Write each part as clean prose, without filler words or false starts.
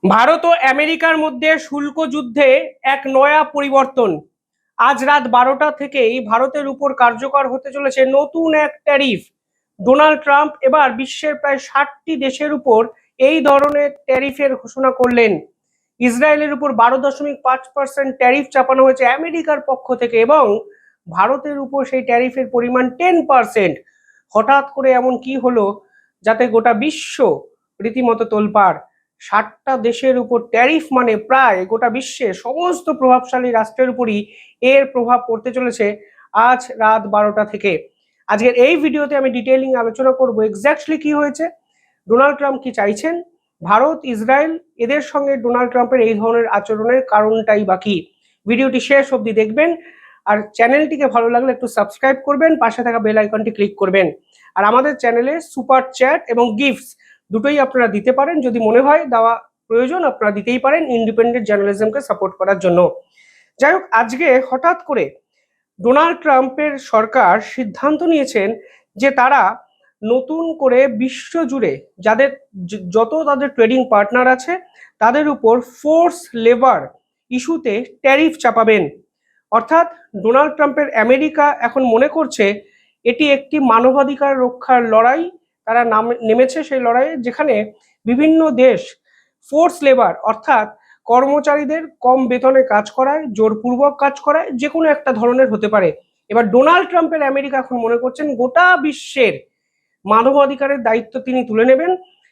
ভারত ও আমেরিকার মধ্যে শুল্ক যুদ্ধে এক নয়া পরিবর্তন। আজ রাত 12টা থেকেই ভারতের উপর কার্যকর হতে চলেছে নতুন এক ট্যারিফ। ডোনাল্ড ট্রাম্প এবার বিশ্বের প্রায় 60টি দেশের উপর এই ধরনের ট্যারিফের ঘোষণা করলেন। ইসরায়েলের উপর 12.5% ট্যারিফ চাপানো হয়েছে আমেরিকার পক্ষ থেকে এবং ভারতের উপর সেই ট্যারিফের পরিমাণ 10%। হঠাৎ করে এমন কি হলো যাতে গোটা বিশ্ব রীতিমতো তোলপাড়। 60টা দেশের উপর ট্যারিফ মানে প্রায় গোটা বিশ্বের সমস্ত প্রভাবশালী রাষ্ট্রের উপরই এর প্রভাব পড়তে চলেছে আজ রাত 12টা থেকে। আজকের এই ভিডিওতে আমি ডিটেইলিং আলোচনা করব এক্স্যাক্টলি কি হয়েছে, ডোনাল্ড ট্রাম্প কি চাইছেন, ভারত ইসরায়েল এদের সঙ্গে ডোনাল্ড ট্রাম্পের এই ধরনের আচরণের কারণটাই বা কি। ভিডিওটি শেষ অবধি দেখবেন আর চ্যানেলটিকে ভালো লাগলে একটু সাবস্ক্রাইব করবেন, পাশে থাকা বেল আইকনটি ক্লিক করবেন। আর আমাদের চ্যানেলে সুপার চ্যাট এবং গিফটস দুটোই আপনারা দিতে পারেন, যদি মনে হয় দেওয়া প্রয়োজন আপনারা দিতেই পারেন ইন্ডিপেন্ডেন্ট জার্নালিজমকে সাপোর্ট করার জন্য। যাই হোক, আজকে হঠাৎ করে ডোনাল্ড ট্রাম্পের সরকার সিদ্ধান্ত নিয়েছেন যে তারা নতুন করে বিশ্ব জুড়ে যাদের যত তাদের ট্রেডিং পার্টনার আছে তাদের উপর ফোর্স লেবার ইস্যুতে ট্যারিফ চাপাবেন। অর্থাৎ ডোনাল্ড ট্রাম্পের আমেরিকা এখন মনে করছে এটি একটি মানবাধিকার রক্ষার লড়াই। তারা নেমেছে সেই লড়াইয়ে, যেখানে বিভিন্ন দেশ ফোর্স লেবার অর্থাৎ কর্মচারীদের কম বেতনে কাজ করায়, জোরপূর্বক কাজ করায়, যে কোনো একটা ধরনের হতে পারে। এবার ডোনাল্ড ট্রাম্পের আমেরিকা এখন মনে করছেন গোটা বিশ্বের মানবাধিকারের দায়িত্ব তিনি তুলে নেবেন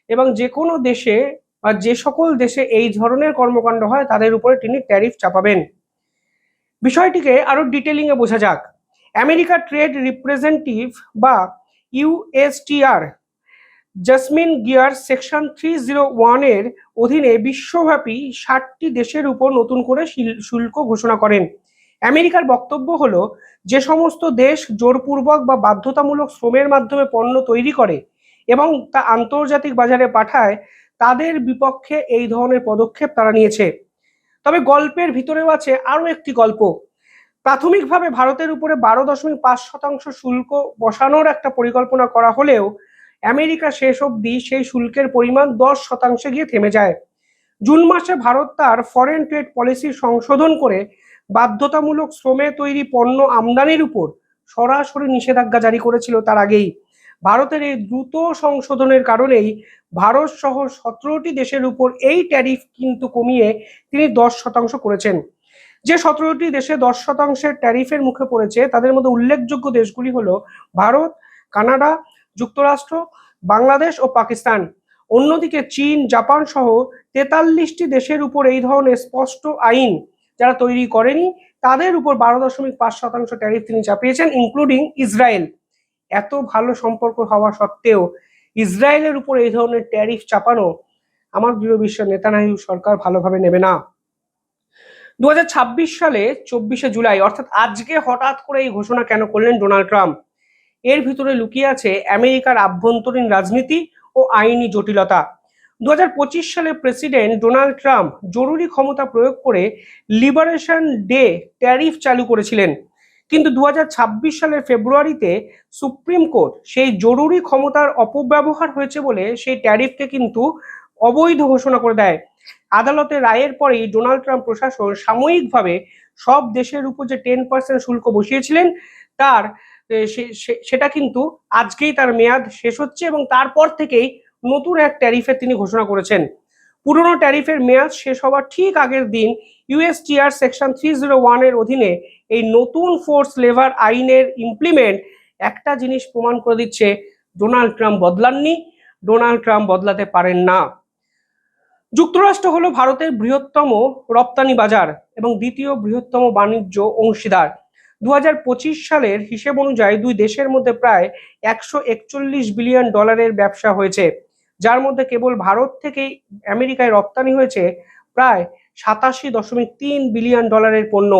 এবং যে কোনো দেশে বা যে সকল দেশে এই ধরনের কর্মকাণ্ড হয় তাদের উপরে তিনি ট্যারিফ চাপাবেন। বিষয়টিকে আরো ডিটেলিং এ বোঝা যাক। আমেরিকার ট্রেড রিপ্রেজেন্টেটিভ বা ইউএসটিআর জাসমিন গিয়ার সেকশন 301 এর অধীনে বিশ্বব্যাপী 60টি দেশের উপর নতুন করে শুল্ক ঘোষণা করেন। আমেরিকার বক্তব্য হলো, যে সমস্ত দেশ জোরপূর্বক বা বাধ্যতামূলক শ্রমের মাধ্যমে পণ্য তৈরি করে এবং তা আন্তর্জাতিক বাজারে পাঠায় তাদের বিপক্ষে এই ধরনের পদক্ষেপ তারা নিয়েছে। তবে গল্পের ভিতরেও আছে আরো একটি গল্প। প্রাথমিকভাবে ভারতের উপরে 12.5% শুল্ক বসানোর একটা পরিকল্পনা করা হলেও আমেরিকা শেষ অবধি সেই শুল্কের পরিমাণ 10% গিয়ে থেমে যায়। জুন মাসে ভারত তার ফরেন ট্রেড পলিসি সংশোধন করে বাধ্যতামূলক শ্রমে তৈরি পণ্য আমদানির উপর সরাসরি নিষেধাজ্ঞা জারি করেছিল তার আগেই। ভারতের এই দ্রুত সংশোধনের কারণেই ভারত সহ 17টি দেশের উপর এই ট্যারিফ কিন্তু কমিয়ে তিনি 10% করেছেন। যে 17টি দেশে 10%-এর ট্যারিফের মুখে পড়েছে তাদের মধ্যে উল্লেখযোগ্য দেশগুলি হলো ভারত, কানাডা, যুক্তরাষ্ট্র, বাংলাদেশ ও পাকিস্তান। অন্যদিকে চীন, জাপান সহ 43টি দেশের উপর এই ধরনের স্পষ্ট আইন যারা তৈরি করেনি তাদের উপর 12.5% ট্যারিফ তিনি চাপিয়েছেন, ইনক্লুডিং ইসরায়েল। এত ভালো সম্পর্ক হওয়া সত্ত্বেও ইসরায়েলের উপর এই ধরনের ট্যারিফ চাপানো আমার দৃঢ় বিশ্বাস নেতানিয়াহু সরকার ভালোভাবে নেবে না। 2026 সালে 24শে জুলাই অর্থাৎ আজকে হঠাৎ করে এই ঘোষণা কেন করলেন ডোনাল্ড ট্রাম্প? এর ভিতরে লুকিয়ে আছে আমেরিকার আভ্যন্তরীণ রাজনীতি ও আইনি জটিলতা। 2025 সালে প্রেসিডেন্ট ডোনাল্ড ট্রাম্প জরুরি ক্ষমতা প্রয়োগ করে লিবারেশন ডে ট্যারিফ চালু করেছিলেন, কিন্তু 2026 সালের ফেব্রুয়ারিতে সুপ্রিম কোর্ট সেই জরুরি ক্ষমতার অপব্যবহার হয়েছে বলে সেই ট্যারিফকে কিন্তু অবৈধ ঘোষণা করে দেয়। আদালতের রায়ের পরেই ডোনাল্ড ট্রাম্প প্রশাসন সাময়িকভাবে সব দেশের উপর যে 10% শুল্ক বসিয়েছিলেন তার সেটা কিন্তু আজকেই তার মেয়াদ শেষ হচ্ছে এবং তারপর থেকেই নতুন এক ট্যারিফের তিনি ঘোষণা করেছেন। পুরনো ট্যারিফের মেয়াদ শেষ হওয়ার ঠিক আগের দিন ইউএসটিআর সেকশন 301 এর অধীনে এই নতুন ফোর্স লেবার আইনের ইমপ্লিমেন্ট একটা জিনিস প্রমাণ করে দিচ্ছে, ডোনাল্ড ট্রাম্প বদলাননি, ডোনাল্ড ট্রাম্প বদলাতে পারেন না। যুক্তরাষ্ট্র হলো ভারতের বৃহত্তম রপ্তানি বাজার এবং দ্বিতীয় বৃহত্তম বাণিজ্য অংশীদার। 2025 সালের হিসেব অনুযায়ী দুই দেশের মধ্যে প্রায় 141 বিলিয়ন ডলারের ব্যবসা হয়েছে, যার মধ্যে কেবল ভারত থেকেই আমেরিকায় রপ্তানি হয়েছে প্রায় 87.3 বিলিয়ন ডলারের পণ্য।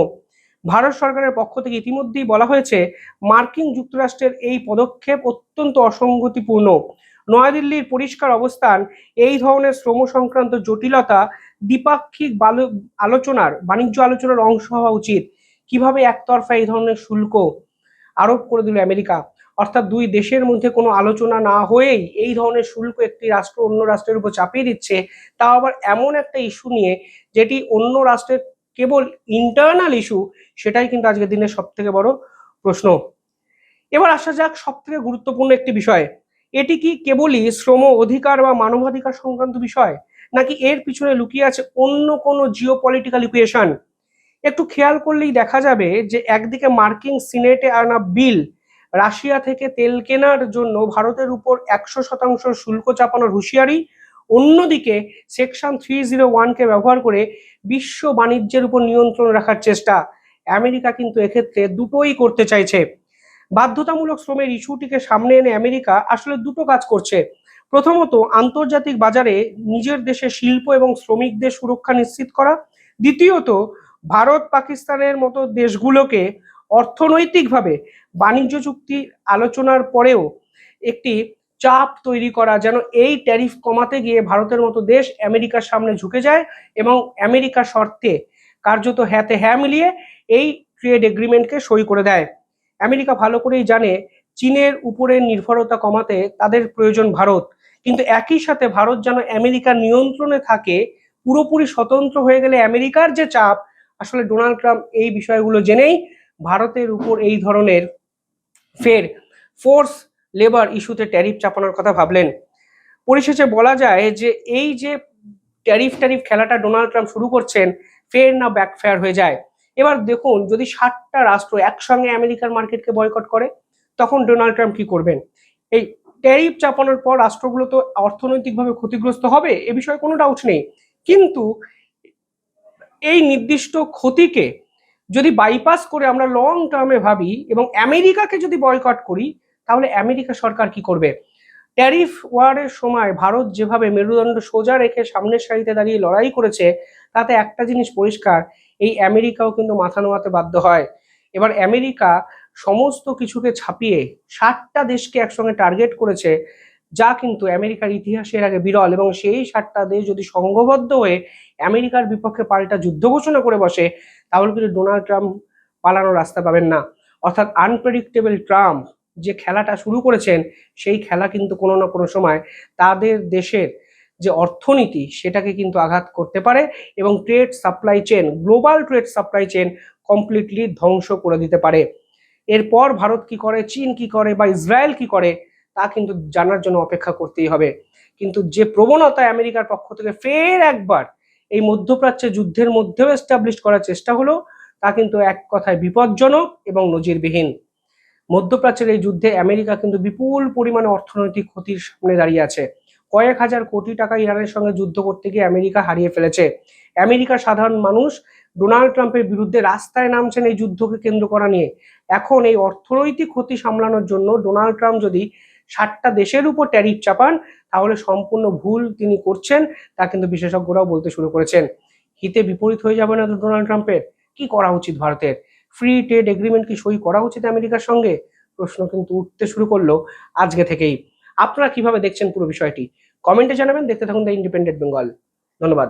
ভারত সরকারের পক্ষ থেকে ইতিমধ্যেই বলা হয়েছে মার্কিন যুক্তরাষ্ট্রের এই পদক্ষেপ অত্যন্ত অসঙ্গতিপূর্ণ। নয়াদিল্লির পরিষ্কার অবস্থান, এই ধরনের শ্রম সংক্রান্ত জটিলতা দ্বিপাক্ষিক আলোচনার বাণিজ্য আলোচনার অংশ হওয়া উচিত। কিভাবে একতরফা এই ধরনের শুল্ক আরোপ করে দিল আমেরিকা? অর্থাৎ দুই দেশের মধ্যে কোনো আলোচনা না হয়েই এই ধরনের শুল্ক একটি রাষ্ট্র অন্য রাষ্ট্রের উপর চাপিয়ে দিচ্ছে, তাও আবার এমন একটা ইস্যু নিয়ে যেটি অন্য রাষ্ট্রের কেবল ইন্টারনাল ইস্যু, সেটাই কিন্তু আজকের দিনের সব থেকে বড় প্রশ্ন। এবার আসা যাক সব থেকে গুরুত্বপূর্ণ একটি বিষয়, এটি কি কেবলই শ্রম অধিকার বা মানবাধিকার সংক্রান্ত বিষয়, নাকি এর পিছনে লুকিয়ে আছে অন্য কোনো জিও পলিটিক্যাল ইকুয়েশন? একটু খেয়াল করলেই দেখা যাবে যে একদিকে মার্কিন সিনেটে আনা বিল রাশিয়া থেকে তেল কেনার জন্য ভারতের উপর 100% শুল্ক চাপানোর হুঁশিয়ারি, অন্যদিকে সেকশন 301কে ব্যবহার করে বিশ্ব বাণিজ্যের উপর নিয়ন্ত্রণ রাখার চেষ্টা। আমেরিকা কিন্তু এক্ষেত্রে দুটোই করতে চাইছে। বাধ্যতামূলক শ্রমের ইস্যুটিকে সামনে এনে আমেরিকা আসলে দুটো কাজ করছে। প্রথমত, আন্তর্জাতিক বাজারে নিজের দেশের শিল্প এবং শ্রমিকদের সুরক্ষা নিশ্চিত করা। দ্বিতীয়ত, ভারত পাকিস্তানের মতো দেশগুলোকে অর্থনৈতিকভাবে বাণিজ্য চুক্তি আলোচনার পরেও একটি চাপ তৈরি করা, যেন এই ট্যারিফ কমাতে গিয়ে ভারতের মতো দেশ আমেরিকার সামনে ঝুঁকে যায় এবং আমেরিকার শর্তে কার্যত হ্যাঁতে হ্যাঁ মিলিয়ে এই ট্রেড এগ্রিমেন্টকে সই করে দেয়। আমেরিকা ভালো করেই জানে চীনের উপরে নির্ভরতা কমাতে তাদের প্রয়োজন ভারত, কিন্তু একই সাথে ভারত যেন আমেরিকার নিয়ন্ত্রণে থাকে, পুরোপুরি স্বতন্ত্র হয়ে গেলে আমেরিকার যে চাপ, আসলে ডোনাল্ড ট্রাম্প এই বিষয়গুলো জেনেই ভারতের উপর এই ধরনের ফের ফোর্স লেবার ইস্যুতে ট্যারিফ চাপানোর কথা ভাবলেন। পরিশেষে বলা যায় যে এই যে ট্যারিফ খেলাটা ডোনাল্ড ট্রাম্প শুরু করছেন, ফের না ব্যাকফায়ার হয়ে যায়। এবার দেখুন, যদি 60টা রাষ্ট্র একসঙ্গে আমেরিকার মার্কেটকে বয়কট করে, তখন ডোনাল্ড ট্রাম্প কি করবেন? এই ট্যারিফ চাপানোর পর রাষ্ট্রগুলো তো অর্থনৈতিকভাবে ক্ষতিগ্রস্ত হবে, এ বিষয়ে কোনো ডাউট নেই, কিন্তু এই নির্দিষ্ট ক্ষতিকে যদি বাইপাস করে আমরা লং টার্মে ভাবি এবং আমেরিকাকে যদি বয়কট করি, তাহলে আমেরিকা সরকার কি করবে? ট্যারিফ ওয়ারের সময় ভারত যেভাবে মেরুদণ্ড সোজা রেখে সামনের সারিতে দাঁড়িয়ে লড়াই করেছে, তাতে একটা জিনিস পরিষ্কার, এই আমেরিকাও কিন্তু মাথা নোয়াতে বাধ্য হয়। এবার আমেরিকা সমস্ত কিছুকে ছাপিয়ে 60টা দেশকে একসঙ্গে টার্গেট করেছে, যা কিন্তু আমেরিকার ইতিহাসের আগে বিরল, এবং সেই 60টা দেশ যদি সংঘবদ্ধ হয়ে আমেরিকার বিপক্ষে পাল্টা যুদ্ধ ঘোষণা করে বসে, তাহলে কিন্তু ডোনাল্ড ট্রাম্প পালানোর রাস্তা পাবেন না। অর্থাৎ আনপ্রেডিক্টেবল ট্রাম্প যে খেলাটা শুরু করেছেন, সেই খেলা কিন্তু কোনো না কোনো সময় তাদের দেশের যে অর্থনীতি সেটাকে কিন্তু আঘাত করতে পারে এবং trade supply chain, global trade supply chain completely ধ্বংস করে দিতে পারে। এরপর ভারত কি করে, চীন কি করে বা ইসরায়েল কি করে, তা কিন্তু জানার জন্য অপেক্ষা করতেই হবে। কিন্তু যে প্রবণতা আমেরিকার পক্ষ থেকে ফের একবার এই মধ্যপ্রাচ্যে যুদ্ধের মধ্যেও এস্টাবলিশ করার চেষ্টা হলো, তা কিন্তু এক কথায় বিপজ্জনক এবং নজিরবিহীন। মধ্যপ্রাচ্যের এই যুদ্ধে আমেরিকা কিন্তু বিপুল পরিমাণে অর্থনৈতিক ক্ষতির সামনে দাঁড়িয়ে আছে। কয়েক হাজার কোটি টাকা ইরানের সঙ্গে যুদ্ধ করতে গিয়ে আমেরিকা হারিয়ে ফেলেছে। আমেরিকার সাধারণ মানুষ ডোনাল্ড ট্রাম্পের বিরুদ্ধে রাস্তায় নামছেন এই যুদ্ধকে কেন্দ্র করা নিয়ে। এখন এই অর্থনৈতিক ক্ষতি সামলানোর জন্য ডোনাল্ড ট্রাম্প যদি 60টা দেশের উপর ট্যারিফ চাপান, তাহলে সম্পূর্ণ ভুল তিনি করছেন, তা কিন্তু বিশেষজ্ঞরাও বলতে শুরু করেছেন। হিতে বিপরীত হয়ে যাবে না তো ডোনাল্ড ট্রাম্পের? কি করা উচিত ভারতের? ফ্রি ট্রেড এগ্রিমেন্ট কি সই করা উচিত আমেরিকার সঙ্গে? প্রশ্ন কিন্তু উঠতে শুরু করলো আজকে থেকেই। আপনারা কিভাবে দেখছেন পুরো বিষয়টি? কমেন্টে জানাবেন। দেখতে থাকুন দ্য ইন্ডিপেন্ডেন্ট বেঙ্গল। ধন্যবাদ।